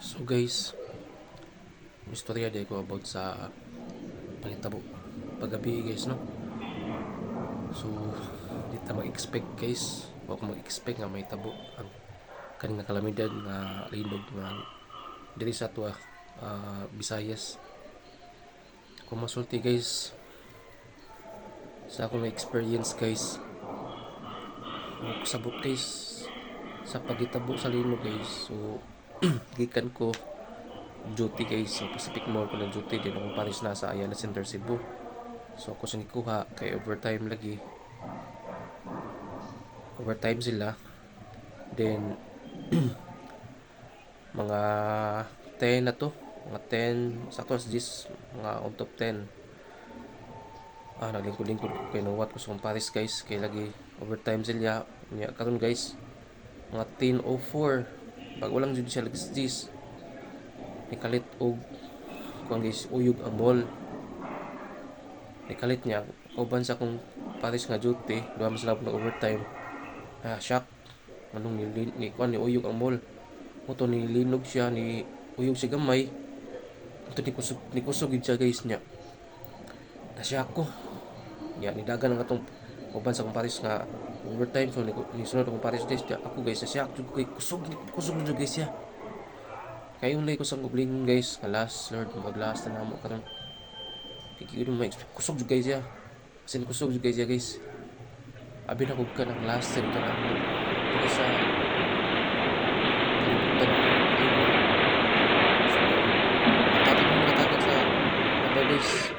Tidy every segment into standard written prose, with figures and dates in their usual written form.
So guys, istorya day ko about sa pangitabo paggabi guys no. So di ta mag-expect guys, wa ko mag-expect nga may tabo ang kaning nga kalamidad nga linog nga diri sa tuwa Visayas. Kung masulti guys sa akong experience guys, sabot guys sa pagitabo sa linog guys. So gikan ko duty guys sa Pacific Mall ko na duty din akong Paris na sa Ayala Center Cebu. So ako siyang ikuha kay overtime lagi, overtime sila. Then mga 10 na to, mga 10 sakto sa 10, mga on top 10 naglingkod-lingkod ko kay nawat ko sa akong Paris guys kay lagi overtime sila niya karon guys mga 10:04 pag walang jud siya lagi sa 10 nikalit og kung guys uyog ang mall, nikalit niya uban sa akong Paris nga duty duha mas labot na overtime. Shock manong ni kuan ni uyog ang mall mo to ni linog siya ni uyog siya gamay ito ni kusog gid siya guys niya. Nasya ko ya ni dagan ang atong uban sa akong Paris nga overtime. So ni sunod akong Paris guys ako guys nasya jud kay kusog jud guys siya. Kaya yung lay ko sa gublingon guys, last Lord, mag-last na namo karon. Kiki mo ma-expect kusog jud guys ya. Sin kusog jud guys ya guys. Abi na kog ka ng last sa dito na. Dito sa kalibutan. Tatapos mo nakatakot sa number guys.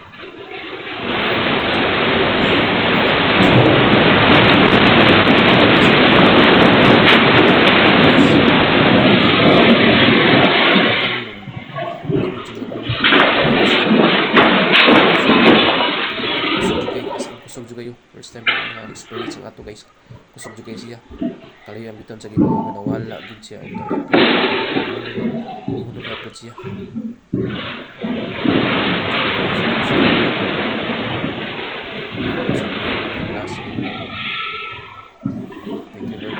Kusog juga yun. First time na experience ang ato guys. Kusog juga siya. Kalayan bitan sa ginoo nga nawala gid siya. Uno dapat siya. Thank you Lord.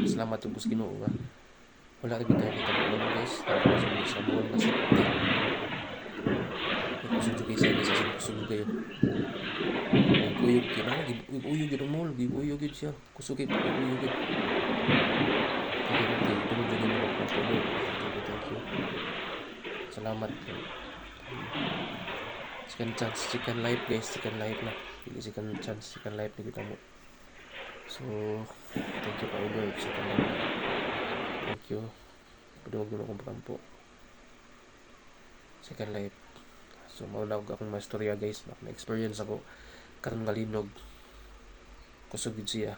Salamat po sa Ginoo nga. Wala rin tayo nagtapos guys. Tapos sa buwan na sakti. Kusog juga siya guys. Kusog juga yun. Uyog yun na, uyog yun ang mall, uyog yun siya, kusog yun, uyog yun. Tulog yun yung mga tulog. Thank you. Salamat. Second chance, second life guys, second life na. Second chance, second life na kita mo. So, thank you pa Lord, second life. Thank you. Padungog yun akong pakampo. Second life. So, maunawag akong mga storya guys, na experience ako. Karong malinog kusog gid siya.